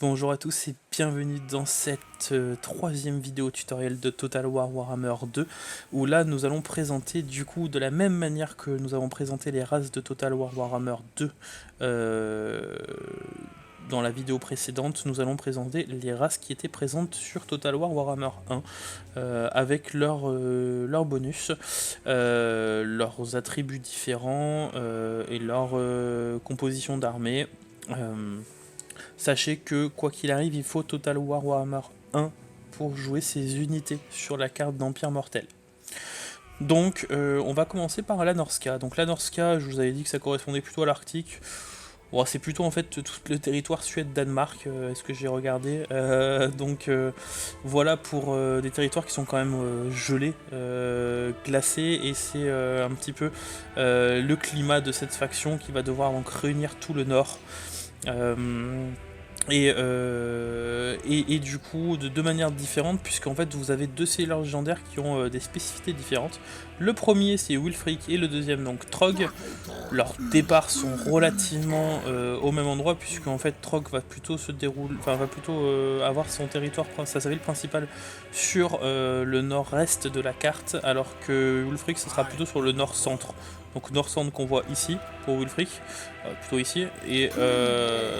Bonjour à tous et bienvenue dans cette troisième vidéo tutoriel de Total War Warhammer 2 où là nous allons présenter du coup de la même manière que nous avons présenté les races de Total War Warhammer 2 dans la vidéo précédente, nous allons présenter les races qui étaient présentes sur Total War Warhammer 1 avec leurs bonus, leurs attributs différents et leur composition d'armée. Sachez que quoi qu'il arrive, il faut Total War Warhammer 1 pour jouer ces unités sur la carte d'Empire Mortel. Donc on va commencer par la Norska. Donc la Norska, je vous avais dit que ça correspondait plutôt à l'Arctique. Bon, c'est plutôt en fait tout le territoire Suède-Danemark, est-ce que j'ai regardé. Voilà pour des territoires qui sont quand même gelés, glacés, et c'est un petit peu le climat de cette faction qui va devoir donc réunir tout le nord. Et du coup de deux manières différentes, puisqu'en fait vous avez deux sailors légendaires qui ont des spécificités différentes. Le premier c'est Wulfric et le deuxième donc Trog. Leurs départs sont relativement au même endroit, puisque en fait Trog va plutôt se dérouler, enfin va plutôt avoir son territoire, sa ville principale sur le nord-est de la carte, alors que Wulfric ce sera plutôt sur le nord-centre. Donc nord-centre qu'on voit ici pour Wulfric, plutôt ici, et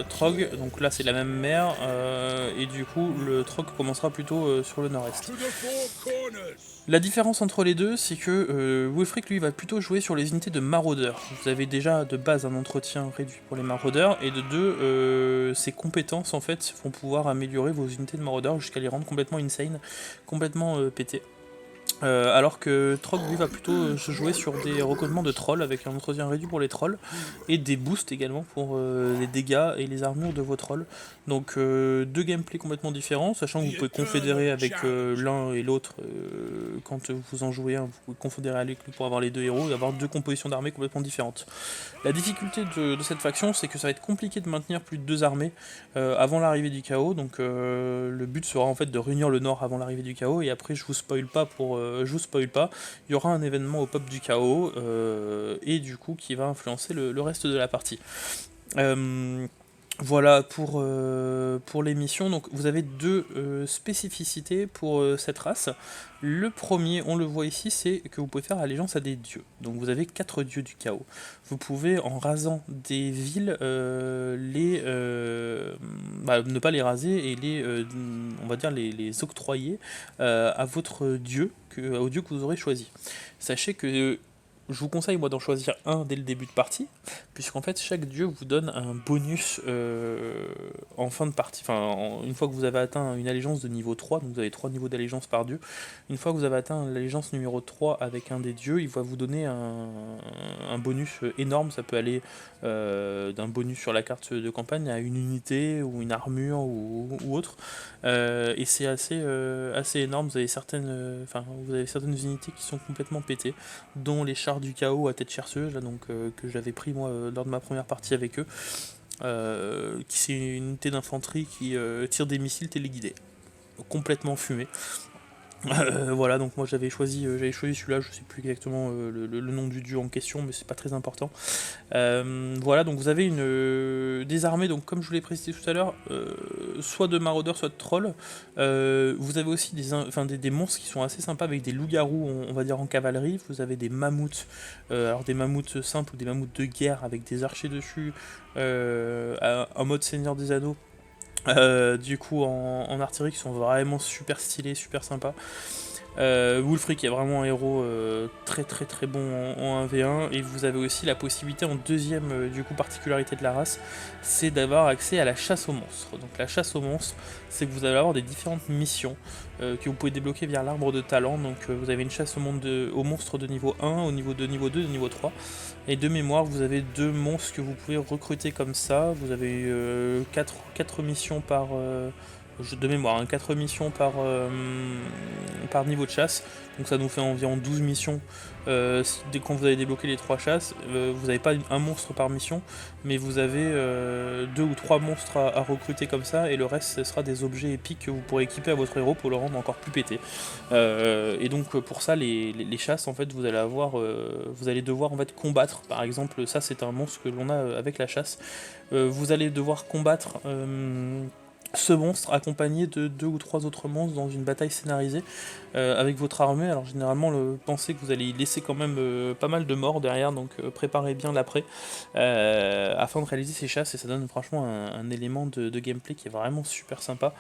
Trog, donc là c'est la même mer, et du coup le Trog commencera plutôt sur le nord-est. La différence entre les deux, c'est que Wulfric lui va plutôt jouer sur les unités de maraudeurs. Vous avez déjà de base un entretien réduit pour les maraudeurs, et de deux, ses compétences en fait vont pouvoir améliorer vos unités de maraudeurs jusqu'à les rendre complètement insane, complètement pétées. Alors que Trog lui va plutôt se jouer sur des recrutements de trolls avec un entretien réduit pour les trolls et des boosts également pour les dégâts et les armures de vos trolls. Donc deux gameplays complètement différents, sachant que vous pouvez confédérer avec l'un et l'autre quand vous en jouez un, vous pouvez confédérer avec lui pour avoir les deux héros et avoir deux compositions d'armées complètement différentes. La difficulté de cette faction, c'est que ça va être compliqué de maintenir plus de deux armées avant l'arrivée du chaos, donc le but sera en fait de réunir le nord avant l'arrivée du chaos, et après je vous spoil pas il y aura un événement au pop du chaos, et du coup qui va influencer le reste de la partie. Voilà pour les missions. Donc vous avez deux spécificités pour cette race. Le premier, on le voit ici, c'est que vous pouvez faire allégeance à des dieux. Donc vous avez 4 dieux du chaos. Vous pouvez, en rasant des villes, ne pas les raser et on va dire les octroyer à votre dieu, au dieu que vous aurez choisi. Sachez que je vous conseille moi d'en choisir un dès le début de partie, puisqu'en fait chaque dieu vous donne un bonus en fin de partie, une fois que vous avez atteint une allégeance de niveau 3, donc vous avez 3 niveaux d'allégeance par dieu, une fois que vous avez atteint l'allégeance numéro 3 avec un des dieux, il va vous donner un bonus énorme. Ça peut aller d'un bonus sur la carte de campagne à une unité ou une armure ou autre, et c'est assez énorme. Vous avez certaines unités qui sont complètement pétées, dont les chars du chaos à tête chercheuse, là, donc, que j'avais pris moi lors de ma première partie avec eux, qui c'est une unité d'infanterie qui tire des missiles téléguidés, complètement fumé. Voilà, donc moi j'avais choisi celui-là, je sais plus exactement le nom du dieu en question, mais c'est pas très important. Voilà, donc vous avez des armées, donc comme je vous l'ai précisé tout à l'heure, soit de maraudeurs, soit de trolls. Vous avez aussi des monstres qui sont assez sympas, avec des loups-garous, on va dire en cavalerie. Vous avez des mammouths, alors des mammouths simples ou des mammouths de guerre avec des archers dessus, en mode Seigneur des Anneaux. Du coup en artillerie, qui sont vraiment super stylés, super sympas. Wulfric est vraiment un héros très très très bon en 1v1, et vous avez aussi la possibilité en deuxième du coup particularité de la race, c'est d'avoir accès à la chasse aux monstres. Donc la chasse aux monstres, c'est que vous allez avoir des différentes missions que vous pouvez débloquer via l'arbre de talent. Donc vous avez une chasse aux monstres de niveau 1, au niveau 2, niveau 2, de niveau 3, et de mémoire vous avez deux monstres que vous pouvez recruter comme ça. Vous avez 4 missions par de mémoire, 4 missions par niveau de chasse, donc ça nous fait environ 12 missions. Dès quand vous avez débloqué les 3 chasses, vous n'avez pas un monstre par mission, mais vous avez 2 ou 3 monstres à recruter comme ça, et le reste ce sera des objets épiques que vous pourrez équiper à votre héros pour le rendre encore plus pété. Et donc pour ça, les chasses, en fait, vous allez devoir en fait combattre. Par exemple, ça c'est un monstre que l'on a avec la chasse. Vous allez devoir combattre ce monstre accompagné de 2 ou 3 autres monstres dans une bataille scénarisée avec votre armée. Alors généralement, pensez que vous allez y laisser quand même pas mal de morts derrière, donc préparez bien l'après afin de réaliser ces chasses, et ça donne franchement un élément de gameplay qui est vraiment super sympa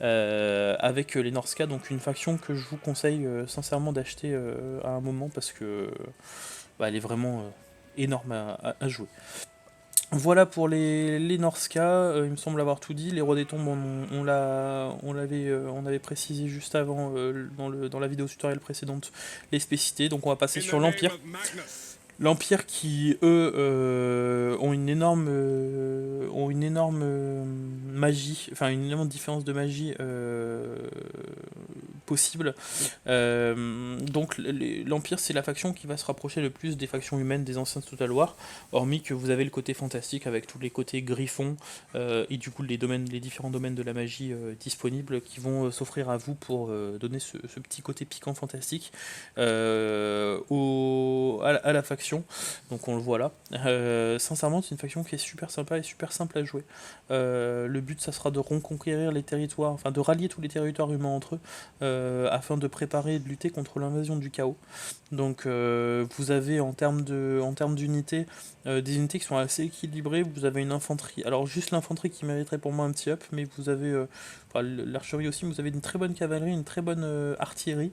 avec les Norska, donc une faction que je vous conseille sincèrement d'acheter à un moment parce que elle est vraiment énorme à jouer. Voilà pour les Norska, il me semble avoir tout dit. Les Rois des Tombes, on avait précisé juste avant dans la vidéo tutoriel précédente les spécificités. Donc on va passer sur l'Empire. L'Empire qui, eux, ont une énorme magie, enfin une énorme différence de magie possible. Donc l'Empire, c'est la faction qui va se rapprocher le plus des factions humaines des anciens Total War, hormis que vous avez le côté fantastique avec tous les côtés griffons et du coup les différents domaines de la magie disponibles qui vont s'offrir à vous pour donner ce petit côté piquant fantastique à la faction. Donc on le voit là. Sincèrement, c'est une faction qui est super sympa et super simple à jouer. Le but, ça sera de reconquérir les territoires, enfin de rallier tous les territoires humains entre eux, afin de préparer et de lutter contre l'invasion du chaos. Donc vous avez en termes d'unités, des unités qui sont assez équilibrées. Vous avez une infanterie, alors juste l'infanterie qui mériterait pour moi un petit up, mais vous avez l'archerie aussi, mais vous avez une très bonne cavalerie, une très bonne artillerie.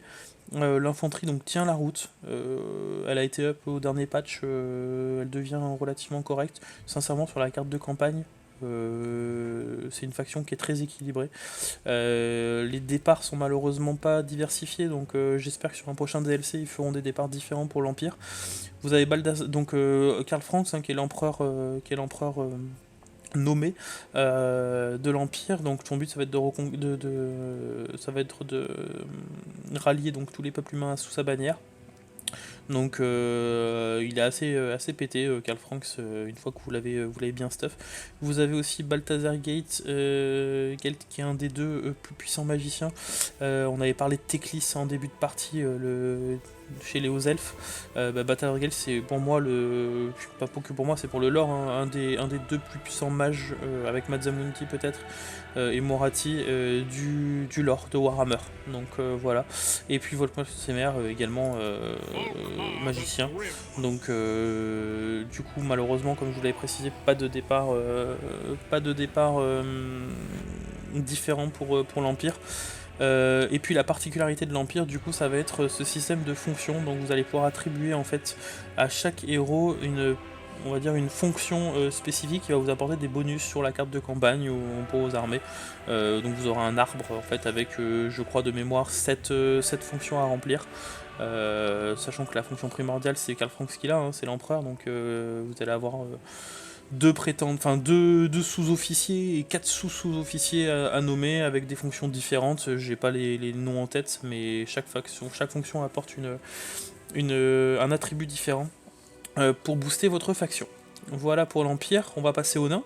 L'infanterie donc tient la route, elle a été up au dernier patch, elle devient relativement correcte. Sincèrement, sur la carte de campagne, c'est une faction qui est très équilibrée. Les départs sont malheureusement pas diversifiés, donc j'espère que sur un prochain DLC ils feront des départs différents pour l'Empire. Vous avez donc Karl Franz qui est l'empereur nommé de l'Empire. Donc ton but ça va être ça va être de rallier donc tous les peuples humains sous sa bannière. Donc il est assez pété, Karl Franks, une fois que vous l'avez bien stuff. Vous avez aussi Balthazar Gate, qui est un des deux plus puissants magiciens. On avait parlé de Teclis en début de partie, chez les hauts elfes. Balthazar Gate, c'est pour moi pas que pour moi, c'est pour le lore, hein, un des deux plus puissants mages, avec Mazzamunti peut-être, et Morati, du lore de Warhammer. Donc voilà. Et puis Volkmar Semer également magicien. Donc du coup malheureusement, comme je vous l'avais précisé, pas de départ différent pour l'Empire. Et puis la particularité de l'Empire, du coup, ça va être ce système de fonctions. Donc vous allez pouvoir attribuer en fait à chaque héros on va dire une fonction spécifique qui va vous apporter des bonus sur la carte de campagne ou pour vos armées. Donc vous aurez un arbre en fait avec, je crois de mémoire, 7 fonctions à remplir. Sachant que la fonction primordiale c'est Karl Franks qui l'a, hein, c'est l'empereur, donc vous allez avoir deux sous-officiers et 4 sous-officiers à nommer avec des fonctions différentes. J'ai pas les noms en tête, mais chaque fonction apporte un attribut différent pour booster votre faction. Voilà pour l'Empire, on va passer aux nains.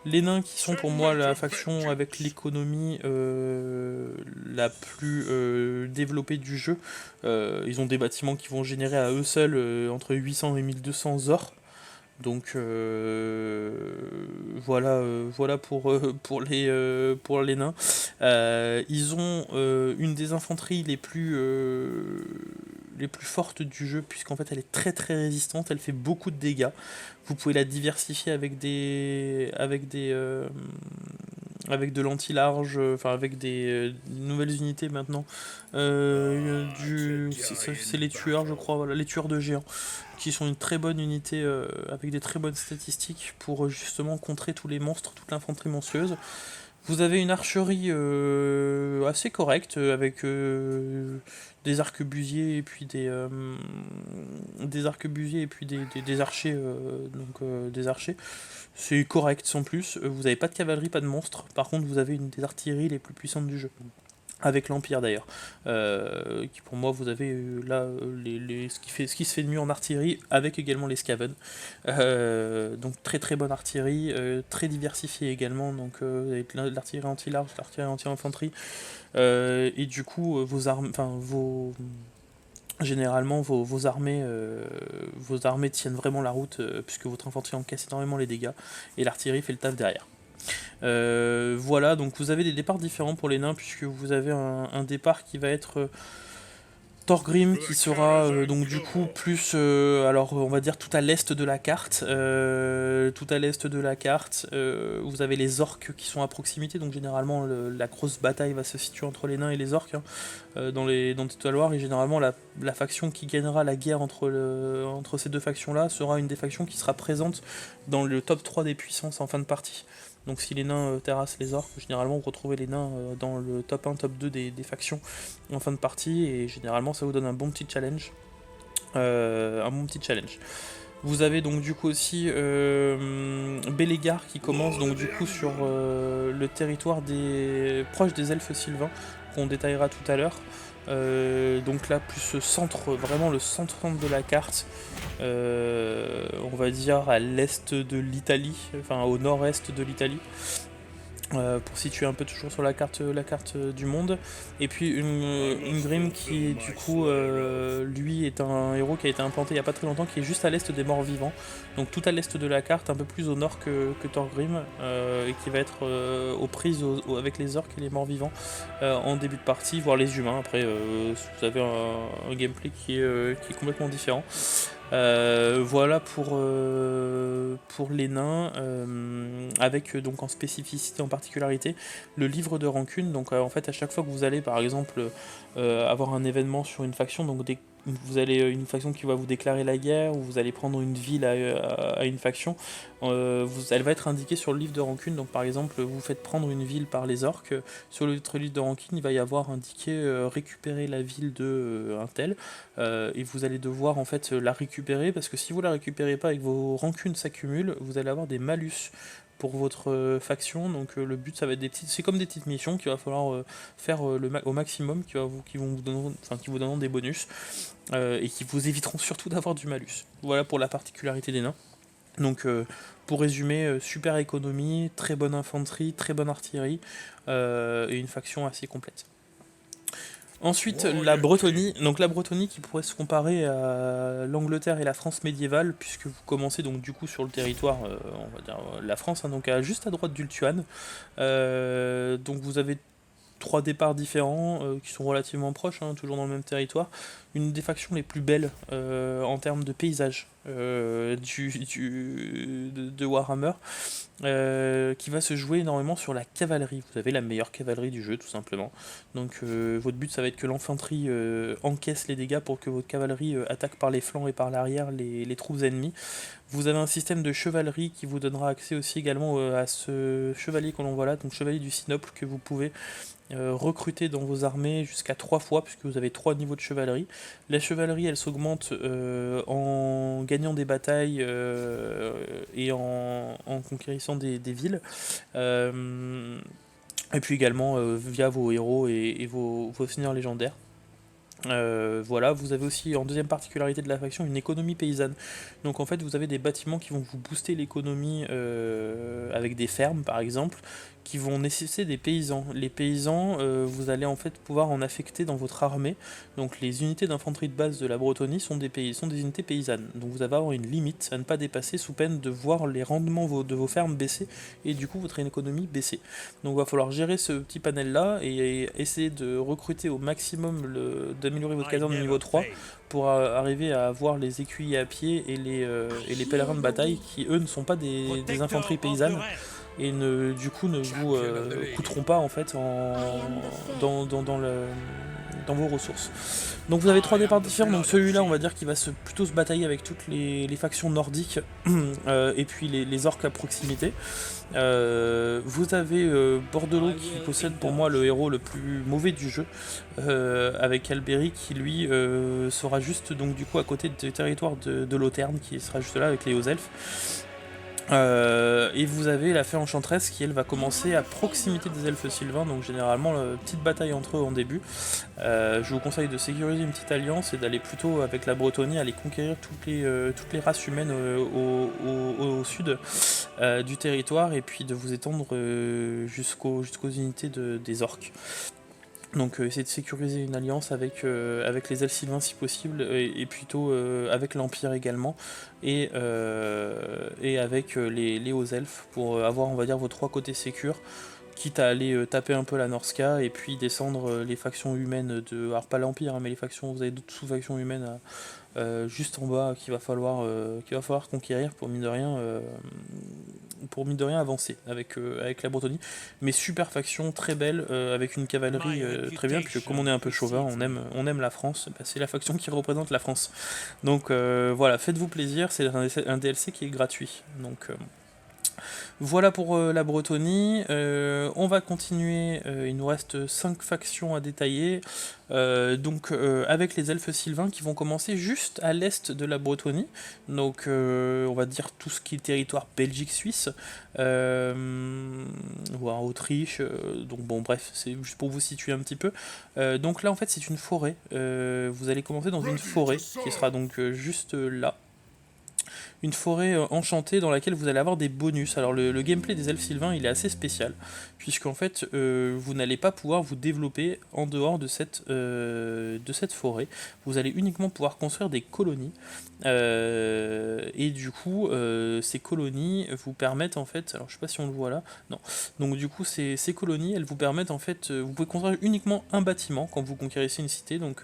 Les nains qui sont pour moi la faction avec l'économie la plus développée du jeu. Ils ont des bâtiments qui vont générer à eux seuls entre 800 et 1200 ors. Donc voilà pour les nains. Ils ont une des infanteries les plus fortes du jeu, puisqu'en fait elle est très très résistante, elle fait beaucoup de dégâts. Vous pouvez la diversifier avec de l'anti-large, enfin avec des nouvelles unités maintenant. C'est les tueurs, je crois, voilà, les tueurs de géants, qui sont une très bonne unité avec des très bonnes statistiques pour justement contrer tous les monstres, toute l'infanterie monstrueuse. Vous avez une archerie assez correcte avec des arquebusiers et puis des archers, des archers. C'est correct sans plus. Vous n'avez pas de cavalerie, pas de monstres. Par contre, vous avez une des artilleries les plus puissantes du jeu. Avec l'Empire d'ailleurs, qui pour moi vous avez là ce qui se fait de mieux en artillerie, avec également les Skaven. Donc très très bonne artillerie, très diversifiée également, donc avec l'artillerie anti-large, l'artillerie anti-infanterie, et du coup vos armes, enfin généralement vos armées tiennent vraiment la route, puisque votre infanterie encaisse énormément les dégâts et l'artillerie fait le taf derrière. Voilà, donc vous avez des départs différents pour les nains, puisque vous avez un départ qui va être Thorgrim, qui sera donc du coup plus, alors on va dire tout à l'est de la carte. Tout à l'est de la carte, vous avez les orques qui sont à proximité, donc généralement la grosse bataille va se situer entre les nains et les orques, hein, dans Total et généralement la faction qui gagnera la guerre entre ces deux factions-là sera une des factions qui sera présente dans le top 3 des puissances en fin de partie. Donc si les nains terrassent les orques, généralement vous retrouvez les nains dans le top 1, top 2 des factions en fin de partie, et généralement ça vous donne un bon petit challenge. Vous avez donc du coup aussi Bélégar qui commence donc du coup sur le territoire proche des elfes sylvains, qu'on détaillera tout à l'heure. Donc là plus centre, vraiment le centre de la carte, on va dire à l'est de l'Italie, enfin au nord-est de l'Italie. Pour situer un peu toujours sur la carte du monde. Et puis une Grim qui du coup lui est un héros qui a été implanté il n'y a pas très longtemps, qui est juste à l'est des morts vivants, donc tout à l'est de la carte, un peu plus au nord que Thorgrim, et qui va être aux prises avec les orques et les morts vivants en début de partie, voire les humains après. Vous avez un gameplay qui est complètement différent. Voilà pour les nains, avec donc en spécificité, en particularité, le livre de rancune. Donc en fait à chaque fois que vous allez par exemple avoir un événement sur une faction, donc vous allez une faction qui va vous déclarer la guerre, ou vous allez prendre une ville à une faction, elle va être indiquée sur le livre de rancune. Donc par exemple vous faites prendre une ville par les orques, sur votre livre de rancune il va y avoir indiqué récupérer la ville de un tel, et vous allez devoir en fait la récupérer, parce que si vous la récupérez pas et que vos rancunes s'accumulent, vous allez avoir des malus pour votre faction. Donc le but ça va être c'est comme des petites missions qu'il va falloir faire au maximum, qui vous donneront des bonus, et qui vous éviteront surtout d'avoir du malus. Voilà pour la particularité des nains. Donc pour résumer, super économie, très bonne infanterie, très bonne artillerie, et une faction assez complète. Ensuite, la Bretonie. Donc la Bretonie qui pourrait se comparer à l'Angleterre et la France médiévale, puisque vous commencez donc du coup sur le territoire, on va dire la France, hein, donc juste à droite d'Ultuan. Donc vous avez trois départs différents qui sont relativement proches, hein, toujours dans le même territoire. Une des factions les plus belles en termes de paysage de Warhammer, qui va se jouer énormément sur la cavalerie. Vous avez la meilleure cavalerie du jeu tout simplement. Donc votre but ça va être que l'infanterie encaisse les dégâts pour que votre cavalerie attaque par les flancs et par l'arrière les troupes ennemies. Vous avez un système de chevalerie qui vous donnera accès aussi également à ce chevalier que l'on voit là, donc chevalier du Sinople, que vous pouvez recruter dans vos armées jusqu'à 3 fois, puisque vous avez 3 niveaux de chevalerie. La chevalerie elle s'augmente en gagnant des batailles et en conquérissant des villes. Et puis également via vos héros et vos seigneurs légendaires. Voilà, vous avez aussi en deuxième particularité de la faction une économie paysanne. Donc en fait vous avez des bâtiments qui vont vous booster l'économie avec des fermes par exemple, qui vont nécessiter des paysans. Les paysans, vous allez en fait pouvoir en affecter dans votre armée. Donc les unités d'infanterie de base de la Bretonie sont des unités paysannes. Donc vous allez avoir une limite à ne pas dépasser, sous peine de voir les rendements de vos fermes baisser, et du coup votre économie baisser. Donc il va falloir gérer ce petit panel là et essayer de recruter au maximum, d'améliorer votre caserne de niveau 3 pour arriver à avoir les écuyers à pied et les pèlerins de bataille, qui eux ne sont pas des infanteries paysannes, et du coup ne vous coûteront pas en fait dans vos ressources. Donc vous avez 3 départs différents. Donc celui-là on va dire qu'il va plutôt se batailler avec toutes les factions nordiques et puis les orques à proximité. Vous avez Bordelot qui possède pour moi le héros le plus mauvais du jeu, avec Alberi qui lui sera juste donc du coup à côté du territoire de Loterne, qui sera juste là avec les hauts elfes. Et vous avez la fée enchanteresse qui elle va commencer à proximité des elfes sylvains, donc généralement petite bataille entre eux en début. Je vous conseille de sécuriser une petite alliance et d'aller plutôt avec la Bretonie aller conquérir toutes les races humaines au sud du territoire, et puis de vous étendre jusqu'aux unités des orques. Donc essayer de sécuriser une alliance avec les elfes sylvains si possible, et plutôt avec l'Empire également, et avec les hauts elfes, pour avoir, on va dire, vos trois côtés sécures, quitte à aller taper un peu la Norska, et puis descendre les factions humaines alors pas l'Empire, hein, mais les factions, vous avez d'autres sous-factions humaines juste en bas qu'il va falloir conquérir pour mine de rien avancer avec la Bretonie. Mais super faction, très belle, avec une cavalerie très bien, puisque comme on est un peu chauvin, on aime la France, bah, c'est la faction qui représente la France. Donc voilà, faites-vous plaisir, c'est un DLC qui est gratuit. Donc voilà pour la Bretonie. On va continuer. Il nous reste 5 factions à détailler. Donc avec les elfes sylvains qui vont commencer juste à l'est de la Bretonie. Donc on va dire tout ce qui est territoire Belgique-Suisse, voire Autriche. Donc bon bref, c'est juste pour vous situer un petit peu. Donc là en fait c'est une forêt. Vous allez commencer dans une forêt qui sera donc juste là, une forêt enchantée dans laquelle vous allez avoir des bonus. Alors le gameplay des elfes sylvains il est assez spécial, puisqu'en fait vous n'allez pas pouvoir vous développer en dehors de cette forêt. Vous allez uniquement pouvoir construire des colonies, et du coup ces colonies vous permettent en fait, alors je sais pas si on le voit là, non, donc du coup ces colonies elles vous permettent en fait, vous pouvez construire uniquement un bâtiment quand vous conquérissez une cité, donc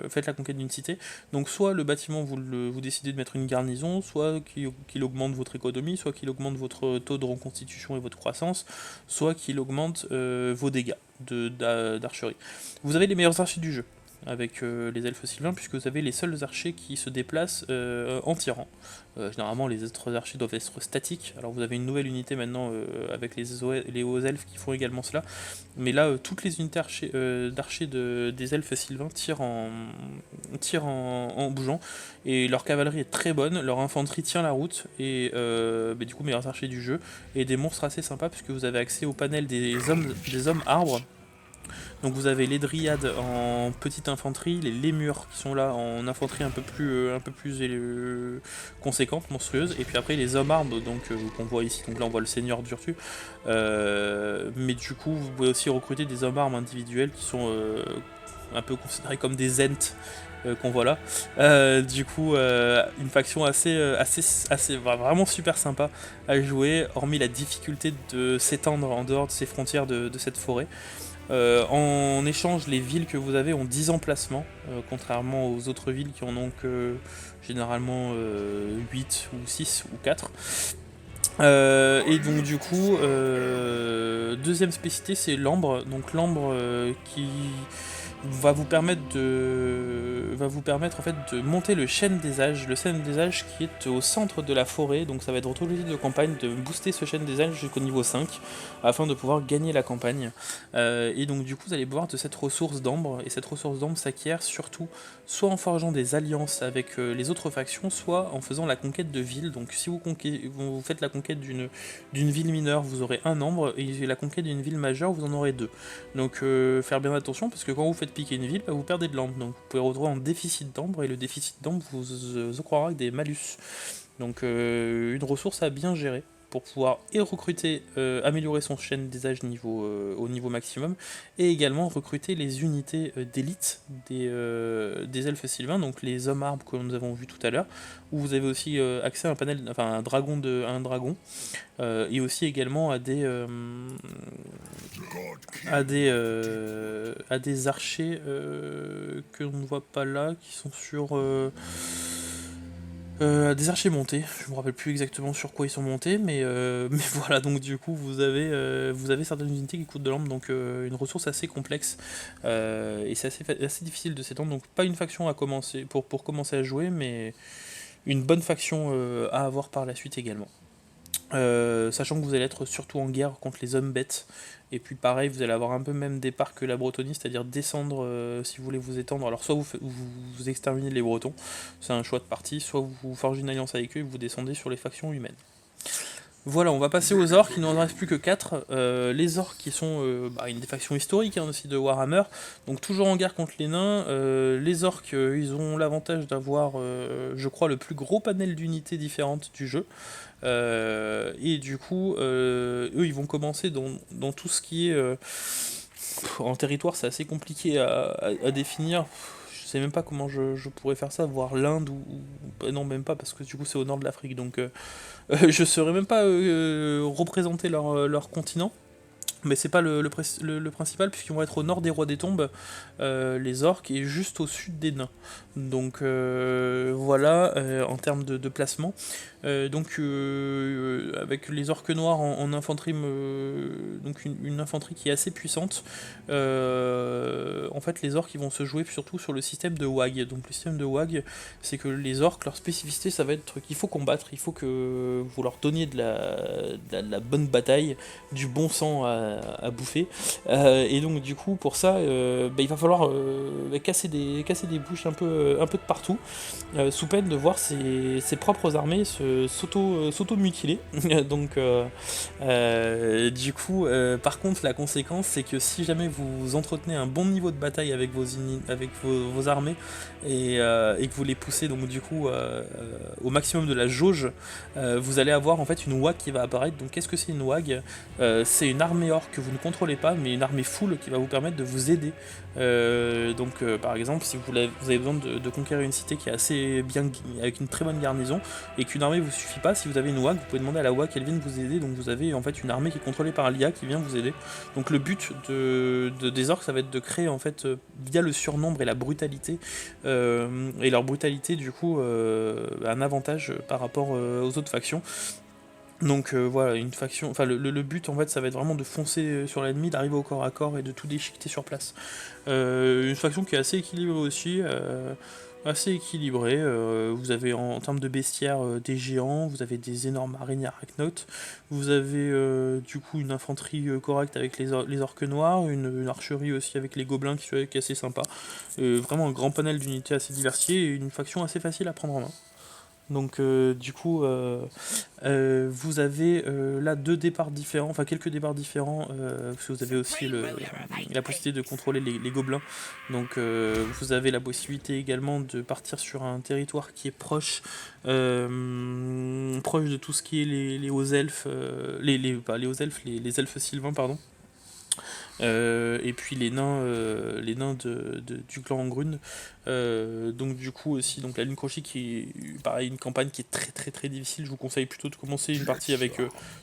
faites la conquête d'une cité. Donc soit le bâtiment vous décidez de mettre une garnison, soit qu'il augmente votre économie, soit qu'il augmente votre taux de reconstitution et votre croissance, soit qu'il augmente vos dégâts d'archerie. Vous avez les meilleurs archers du jeu avec les elfes sylvains, puisque vous avez les seuls archers qui se déplacent en tirant. Généralement les autres archers doivent être statiques, alors vous avez une nouvelle unité maintenant avec les hauts elfes qui font également cela, mais là toutes les unités d'archers des elfes sylvains tirent en bougeant, et leur cavalerie est très bonne, leur infanterie tient la route, et du coup meilleurs archers du jeu, et des monstres assez sympas, puisque vous avez accès au panel des hommes arbres. Donc vous avez les dryades en petite infanterie, les lémurs qui sont là en infanterie un peu plus conséquente, monstrueuse, et puis après les hommes armes donc qu'on voit ici. Donc là on voit le seigneur d'Urtu, mais du coup vous pouvez aussi recruter des hommes armes individuels qui sont un peu considérés comme des ents, qu'on voit là. Du coup, une faction assez vraiment super sympa à jouer, hormis la difficulté de s'étendre en dehors de ces frontières de cette forêt. En échange, les villes que vous avez ont 10 emplacements, contrairement aux autres villes qui en ont que généralement 8 ou 6 ou 4. Et donc du coup, deuxième spécificité c'est l'ambre. Donc l'ambre qui va vous permettre en fait de monter le chêne des âges. Le chêne des âges qui est au centre de la forêt, donc ça va être votre objectif de campagne de booster ce chêne des âges jusqu'au niveau 5 afin de pouvoir gagner la campagne. Et donc du coup vous allez boire de cette ressource d'ambre, et cette ressource d'ambre s'acquiert surtout soit en forgeant des alliances avec les autres factions, soit en faisant la conquête de villes. Donc si vous faites la conquête d'une ville mineure, vous aurez un ambre, et la conquête d'une ville majeure, vous en aurez deux. Donc faire bien attention, parce que quand vous faites piquer une ville, bah, vous perdez de l'ambre. Donc vous pouvez retrouver en déficit d'ambre, et le déficit d'ambre vous octroiera avec des malus. Donc une ressource à bien gérer pour pouvoir recruter, améliorer son chaîne des âges au niveau maximum, et également recruter les unités d'élite des elfes sylvains, donc les hommes arbres que nous avons vu tout à l'heure, où vous avez aussi accès à un panel, enfin à un dragon, et aussi également à des archers que l'on ne voit pas là, qui sont sur des archers montés. Je me rappelle plus exactement sur quoi ils sont montés, mais voilà. Donc du coup vous avez certaines unités qui coûtent de l'ambre, donc une ressource assez complexe, et c'est assez difficile de s'étendre. Donc pas une faction à commencer pour commencer à jouer, mais une bonne faction à avoir par la suite également. Sachant que vous allez être surtout en guerre contre les hommes bêtes, et puis pareil, vous allez avoir un peu même départ que la Bretonie, c'est-à-dire descendre si vous voulez vous étendre. Alors soit vous exterminez les Bretons, c'est un choix de parti, soit vous forgez une alliance avec eux et vous descendez sur les factions humaines. Voilà, on va passer aux orques, il n'en reste plus que 4. Les orques qui sont une des factions historiques, hein, aussi de Warhammer, donc toujours en guerre contre les nains. Les orques, ils ont l'avantage d'avoir, je crois, le plus gros panel d'unités différentes du jeu. Et du coup, eux, ils vont commencer dans tout ce qui est En territoire, c'est assez compliqué à définir. Je sais même pas comment je pourrais faire ça, voir l'Inde bah non, même pas, parce que du coup c'est au nord de l'Afrique, donc je saurais même pas représenter leur continent. Mais c'est pas le principal, puisqu'ils vont être au nord des rois des tombes, les orques, et juste au sud des nains. Donc voilà, en termes de placement. Avec les orques noirs en infanterie, donc une infanterie qui est assez puissante. En fait, les orques ils vont se jouer surtout sur le système de WAG. Donc le système de WAG, c'est que les orques, leur spécificité, ça va être qu'il faut combattre, il faut que vous leur donniez de la bonne bataille, du bon sang à bouffer. Et donc du coup, pour ça, il va falloir casser des bouches un peu de partout, sous peine de voir ses propres armées s'auto-mutiler. Donc, du coup, par contre, la conséquence, c'est que si jamais vous entretenez un bon niveau de bataille avec vos armées et que vous les poussez donc du coup au maximum de la jauge, vous allez avoir en fait une WAG qui va apparaître. Donc, qu'est-ce que c'est une WAG? C'est une armée orque que vous ne contrôlez pas, mais une armée full qui va vous permettre de vous aider. Par exemple, si vous avez besoin de conquérir une cité qui est assez bien, avec une très bonne garnison, et qu'une armée vous suffit pas, si vous avez une WAG, vous pouvez demander à la WAG qu'elle vienne vous aider. Donc vous avez en fait une armée qui est contrôlée par l'IA qui vient vous aider. Donc le but des orques, ça va être de créer en fait via le surnombre et la brutalité, et leur brutalité du coup un avantage par rapport aux autres factions. Donc voilà, une faction. Enfin, le but en fait, ça va être vraiment de foncer sur l'ennemi, d'arriver au corps à corps et de tout déchiqueter sur place. Une faction qui est assez équilibrée aussi, assez équilibrée. Vous avez en termes de bestiaires des géants, vous avez des énormes araignées arachnotes, vous avez du coup une infanterie correcte avec les orques noirs, une archerie aussi avec les gobelins qui est assez sympa. Vraiment un grand panel d'unités assez diversifiées et une faction assez facile à prendre en main. Donc du coup, vous avez là deux départs différents, enfin quelques départs différents, parce que vous avez aussi la possibilité de contrôler les gobelins. Donc vous avez la possibilité également de partir sur un territoire qui est proche de tout ce qui est les hauts elfes, pas les hauts elfes, les elfes sylvains, pardon. Et puis les nains du clan Angrune. Donc du coup aussi donc la lune crochée qui est pareil, une campagne qui est très très très difficile. Je vous conseille plutôt de commencer une partie avec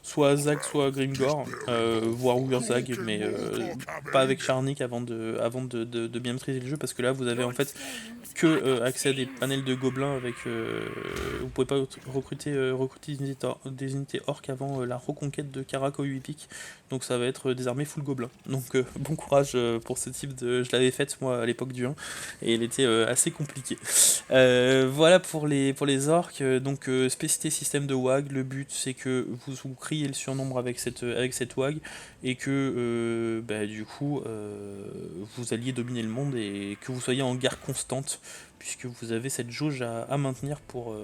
soit Zag soit Grimgor, voire Urzag, mais pas avec Charnik avant de bien maîtriser le jeu, parce que là vous avez en fait que accès à des panels de gobelins avec vous pouvez pas recruter des unités orques avant la reconquête de Karak au 8 pics. Donc ça va être des armées full gobelins. Donc bon courage pour ce type de... Je l'avais faite moi à l'époque du 1 et elle était assez compliquée. Voilà pour les orques. Donc spécificité système de WAG. Le but c'est que vous criez le surnombre avec cette WAG et que du coup vous alliez dominer le monde et que vous soyez en guerre constante, puisque vous avez cette jauge à maintenir pour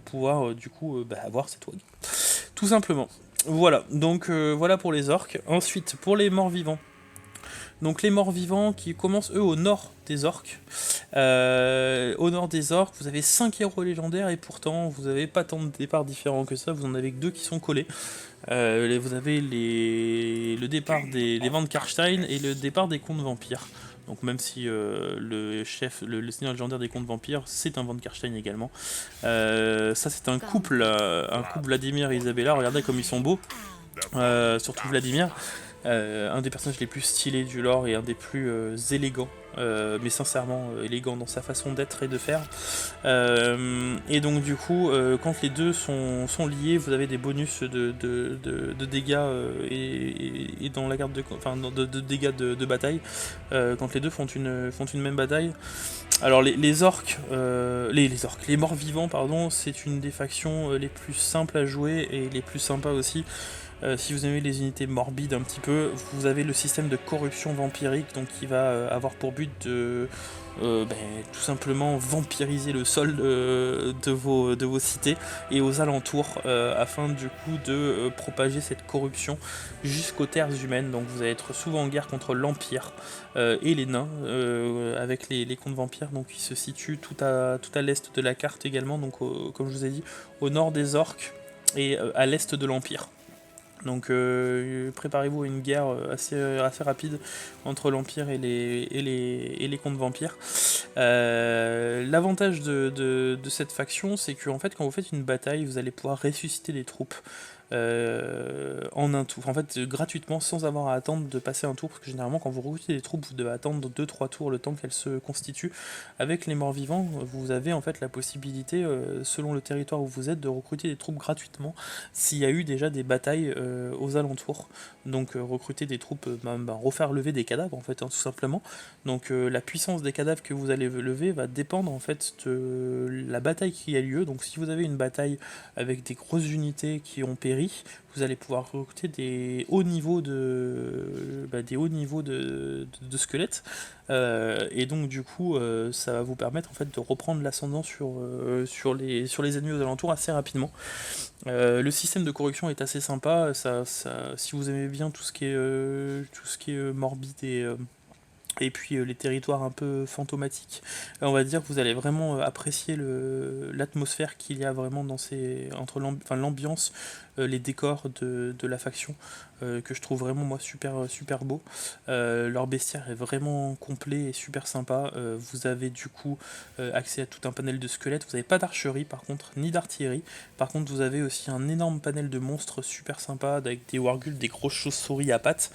pouvoir du coup avoir cette WAG. Tout simplement. Voilà, donc voilà pour les orques. Ensuite, pour les morts-vivants. Donc les morts-vivants qui commencent eux au nord des orques. Au nord des orques, vous avez 5 héros légendaires et pourtant vous n'avez pas tant de départs différents que ça, vous en avez que 2 qui sont collés. Vous avez le départ des vents de Karstein et le départ des contes vampires. Donc même si le seigneur légendaire des contes vampires, c'est un Van Karstein également. Ça c'est un couple Vladimir et Isabella, regardez comme ils sont beaux. Surtout Vladimir, un des personnages les plus stylés du lore et un des plus élégants, mais sincèrement élégant dans sa façon d'être et de faire. Et donc du coup, quand les deux sont liés, vous avez des bonus de dégâts et dans la carte de dégâts de bataille quand les deux font une même bataille. Alors les orques, les morts vivants, pardon, c'est une des factions les plus simples à jouer et les plus sympas aussi. Si vous aimez les unités morbides un petit peu, vous avez le système de corruption vampirique, donc qui va avoir pour but de tout simplement vampiriser le sol de vos cités et aux alentours, afin du coup de propager cette corruption jusqu'aux terres humaines. Donc vous allez être souvent en guerre contre l'Empire et les nains, avec les contes vampires, donc qui se situent tout à l'est de la carte également, donc comme je vous ai dit, au nord des orques et à l'est de l'Empire. Donc préparez-vous à une guerre assez rapide entre l'Empire et les contes vampires. L'avantage de cette faction, c'est que en fait, quand vous faites une bataille, vous allez pouvoir ressusciter des troupes en un tour. En fait, gratuitement, sans avoir à attendre de passer un tour, parce que généralement, quand vous recrutez des troupes, vous devez attendre 2-3 tours le temps qu'elles se constituent. Avec les morts vivants, vous avez en fait la possibilité, selon le territoire où vous êtes, de recruter des troupes gratuitement s'il y a eu déjà des batailles aux alentours. Donc recruter des troupes, refaire lever des cadavres en fait, hein, tout simplement. Donc la puissance des cadavres que vous allez lever va dépendre en fait de la bataille qui a lieu. Donc si vous avez une bataille avec des grosses unités qui ont péri, vous allez pouvoir recruter des hauts niveaux de squelettes. Et donc du coup, ça va vous permettre en fait de reprendre l'ascendant sur les ennemis aux alentours assez rapidement. Le système de correction est assez sympa. Si vous aimez bien tout ce qui est morbide et puis les territoires un peu fantomatiques, on va dire que vous allez vraiment apprécier l'atmosphère qu'il y a vraiment entre l'ambiance, les décors de la faction, que je trouve vraiment moi super beau. Leur bestiaire est vraiment complet et super sympa. Vous avez du coup accès à tout un panel de squelettes. Vous n'avez pas d'archerie par contre, ni d'artillerie. Par contre, vous avez aussi un énorme panel de monstres super sympa avec des warguls, des grosses chauves-souris à pattes.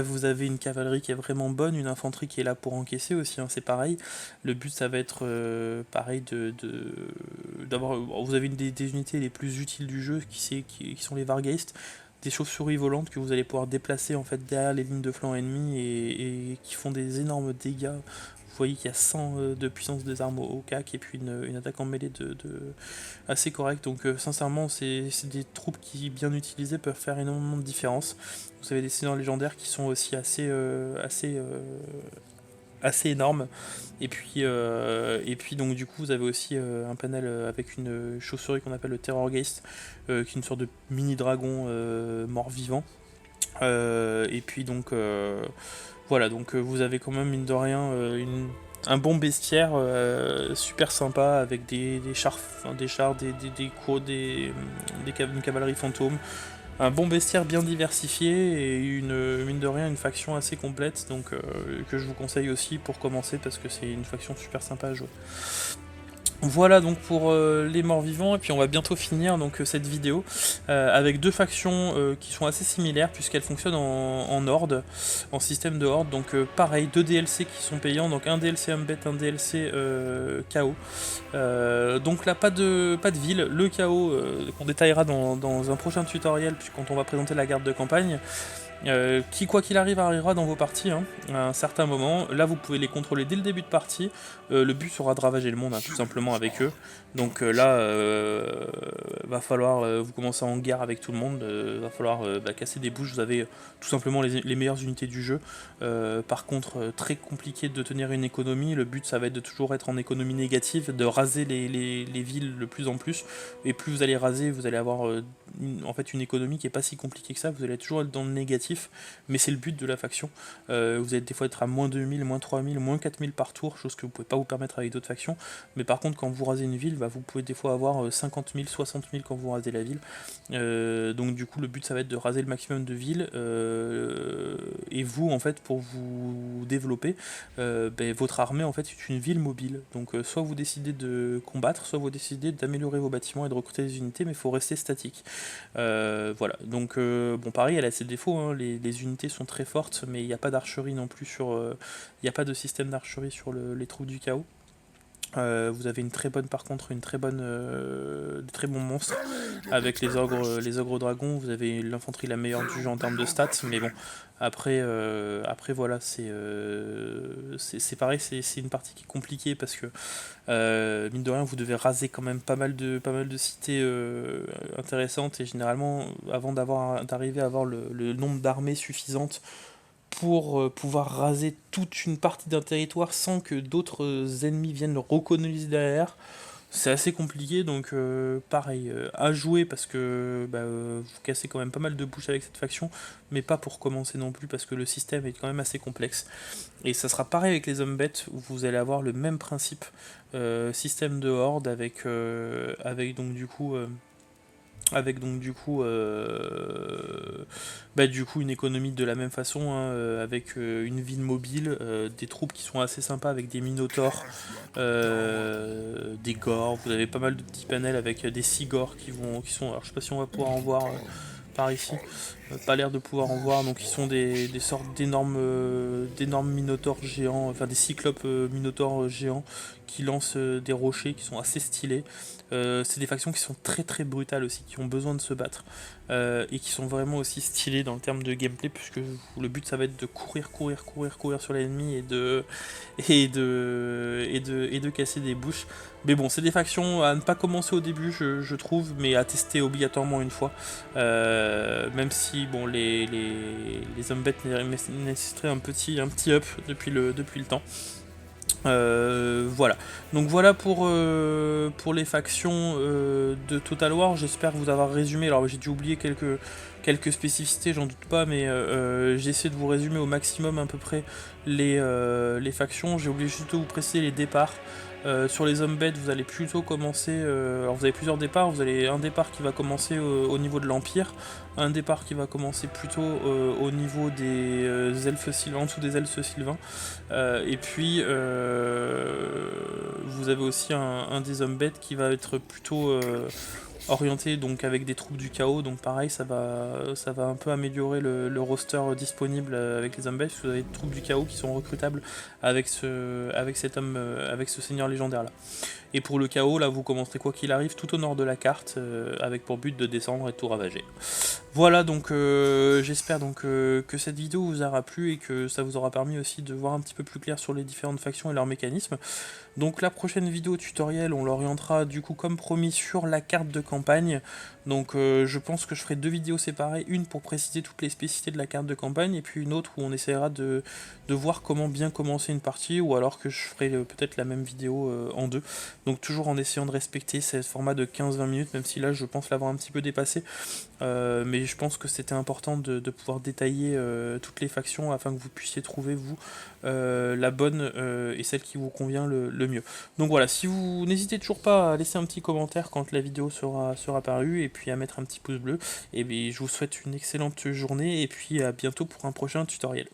Vous avez une cavalerie qui est vraiment bonne, une infanterie qui est là pour encaisser aussi, hein, c'est pareil. Le but, ça va être pareil d'avoir. Vous avez une des unités les plus utiles du jeu qui sont les Vargeist, des chauves-souris volantes que vous allez pouvoir déplacer en fait derrière les lignes de flanc ennemies et qui font des énormes dégâts. Vous voyez qu'il y a 100 de puissance des armes au cac et puis une attaque en mêlée assez correcte. Donc sincèrement, c'est des troupes qui, bien utilisées, peuvent faire énormément de différence. Vous avez des seigneurs légendaires qui sont aussi assez énormes. Et puis donc du coup vous avez aussi un panel avec une chauve-souris qu'on appelle le Terrorgeist, qui est une sorte de mini dragon mort-vivant. Et puis donc voilà, donc vous avez quand même mine de rien un bon bestiaire super sympa avec des chars, enfin, une cavalerie fantôme, un bon bestiaire bien diversifié et mine de rien une faction assez complète, donc que je vous conseille aussi pour commencer parce que c'est une faction super sympa à jouer. Voilà donc pour les morts vivants, et puis on va bientôt finir donc cette vidéo avec deux factions qui sont assez similaires puisqu'elles fonctionnent en horde, en système de horde. Donc pareil, deux DLC qui sont payants, donc un DLC Umbet, un DLC KO. Donc là pas de ville, le KO qu'on détaillera dans un prochain tutoriel puis quand on va présenter la garde de campagne. Qui quoi qu'il arrivera dans vos parties, hein, à un certain moment. Là vous pouvez les contrôler dès le début de partie. Le but sera de ravager le monde, hein, tout simplement avec eux. Donc là va falloir vous commencer en guerre avec tout le monde. Va falloir casser des bouches. Vous avez tout simplement les meilleures unités du jeu. Par contre très compliqué de tenir une économie. Le but ça va être de toujours être en économie négative, de raser les villes le plus en plus. Et plus vous allez raser, vous allez avoir en fait une économie qui est pas si compliquée que ça. Vous allez toujours être dans le négatif, mais c'est le but de la faction. Vous allez des fois être à moins 2000, moins 3000, moins 4000 par tour, chose que vous pouvez pas vous permettre avec d'autres factions. Mais par contre, quand vous rasez une ville, vous pouvez des fois avoir 50 000, 60 000 quand vous rasez la ville. Donc du coup, le but ça va être de raser le maximum de villes. Et vous, en fait, pour vous développer, votre armée en fait est une ville mobile. Donc soit vous décidez de combattre, soit vous décidez d'améliorer vos bâtiments et de recruter des unités, mais il faut rester statique. Voilà, donc bon pareil, elle a ses défauts, hein. Les unités sont très fortes, mais il n'y a pas d'archerie non plus il n'y a pas de système d'archerie sur les troupes du chaos. Vous avez de très bons monstres avec les ogres dragons. Vous avez l'infanterie la meilleure du jeu en termes de stats, mais bon, après voilà, c'est pareil, c'est une partie qui est compliquée parce que mine de rien, vous devez raser quand même pas mal de cités intéressantes, et généralement, avant d'arriver à avoir le nombre d'armées suffisantes pour pouvoir raser toute une partie d'un territoire sans que d'autres ennemis viennent le recoloniser derrière, c'est assez compliqué. Donc pareil, à jouer parce que vous cassez quand même pas mal de bouches avec cette faction, mais pas pour commencer non plus parce que le système est quand même assez complexe. Et ça sera pareil avec les hommes bêtes, où vous allez avoir le même principe, système de horde avec donc du coup avec donc du coup une économie de la même façon, hein, avec une ville mobile, des troupes qui sont assez sympas avec des minotaures, des gores. Vous avez pas mal de petits panels avec des cigores qui sont, alors je sais pas si on va pouvoir en voir par ici, pas l'air de pouvoir en voir, donc ils sont des sortes d'énormes minotaures géants, enfin des cyclopes minotaures géants qui lancent des rochers qui sont assez stylés. C'est des factions qui sont très très brutales aussi, qui ont besoin de se battre, et qui sont vraiment aussi stylées dans le terme de gameplay, puisque le but ça va être de courir sur l'ennemi et de casser des bouches. Mais bon, c'est des factions à ne pas commencer au début, je trouve, mais à tester obligatoirement une fois. Même si bon, les zombies nécessiteraient un petit up depuis le temps. Voilà. Donc voilà pour les factions de Total War. J'espère vous avoir résumé. Alors j'ai dû oublier quelques spécificités, j'en doute pas, mais j'ai essayé de vous résumer au maximum à peu près les factions. J'ai oublié juste de vous préciser les départs. Sur les zombies, vous allez plutôt commencer. Alors vous avez plusieurs départs. Vous avez un départ qui va commencer au niveau de l'Empire, un départ qui va commencer plutôt au niveau des elfes sylvains, en dessous des elfes sylvains. Et puis vous avez aussi un des zombies qui va être plutôt orienté donc avec des troupes du chaos, donc pareil ça va un peu améliorer le roster disponible avec les zombies, parce que vous avez des troupes du chaos qui sont recrutables avec cet homme, avec ce seigneur légendaire là. Et pour le chaos, là vous commencerez quoi qu'il arrive tout au nord de la carte, avec pour but de descendre et de tout ravager. Voilà, donc j'espère donc que cette vidéo vous aura plu et que ça vous aura permis aussi de voir un petit peu plus clair sur les différentes factions et leurs mécanismes. Donc la prochaine vidéo tutoriel, on l'orientera du coup comme promis sur la carte de campagne. Donc je pense que je ferai deux vidéos séparées, une pour préciser toutes les spécificités de la carte de campagne, et puis une autre où on essaiera de voir comment bien commencer une partie, ou alors que je ferai peut-être la même vidéo en deux. Donc toujours en essayant de respecter ce format de 15-20 minutes, même si là je pense l'avoir un petit peu dépassé. Mais je pense que c'était important de pouvoir détailler toutes les factions afin que vous puissiez trouver vous la bonne et celle qui vous convient le mieux. Donc voilà, si vous n'hésitez toujours pas à laisser un petit commentaire quand la vidéo sera parue, et puis à mettre un petit pouce bleu, et bien je vous souhaite une excellente journée et puis à bientôt pour un prochain tutoriel.